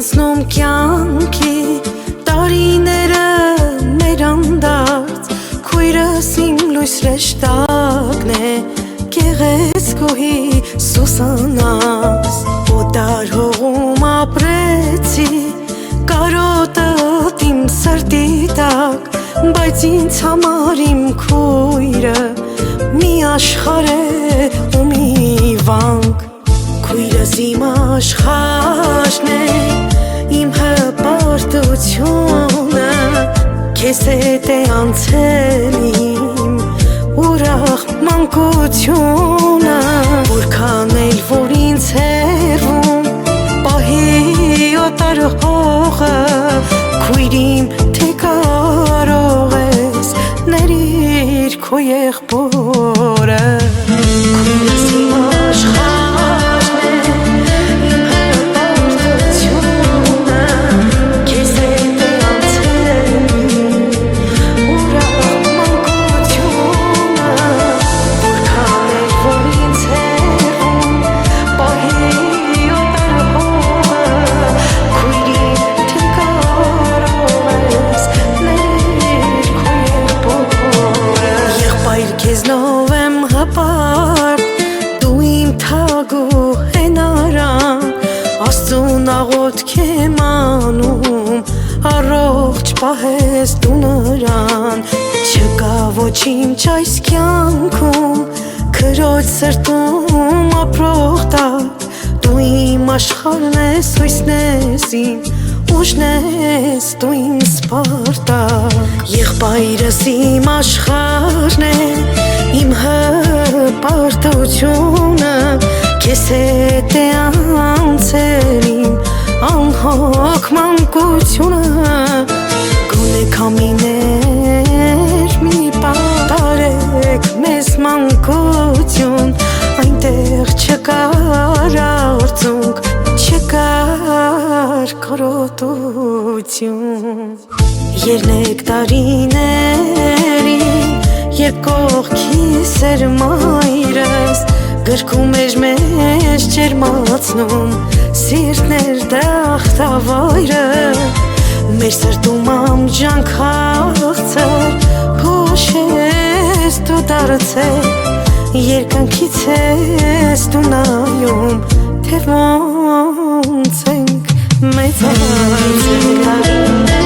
անցնում կյանքի տարիները մեր անդարձ քույրս իմ լույս ռեշտակն է գեղեցկուհի Սուսանաս օտար հողում ապրեցի կարոտդ իմ սրտի տակ բայց ինձ համար իմ քույրը մի աշխարհ է ու մի վանք քույրս իմ աշխարհն է իմ հպարտությունը քեզ հետ է անցել իմ ուրախ մանկությունը որքան էլ որ ինձ հեռվում պահի օտար հողը քույր իմ թե կարող ես ներիր քո եղբորը քույրս իմ աշխարհն է իմ հպարտությունը քեզ հետ է անցել ուրախ մանկությունը որքան էլ որ ինձ հեռվում պահի օտար հողը քույր իմ թե կարող ես ներիր քո եղբորը եղբայր քեզնով եմ հպարտ դու իմ թագու հենարան Աստծուն աղոթք եմ անում առողջ պահես դու նրան չկա ոչինչ այս կյանքում քրոջ սրտում ապրող տակ դու իմ աշխարհն ես հույսն ես իմ ուժն ես դու ինձ սպարտակ եղբայրս իմ աշխարհն է իմ հպարտությունը քեզ հետ է անցել իմ անհոգ մանկությունը գոնե քամիներ մի պատարեք մեզ մանկություն այնտեղ չկար արցունք չկար կարոտություն ելնեք տարիներին երբ կողքիս էր մայրս գրկում էր մեզ ջերմացնում սիրտներ դրախտավայրը մեր սրտում ամջան քաղցր հուշես դու դարձել երկնքից ես դու նայում թե ոնց ենք մեծացել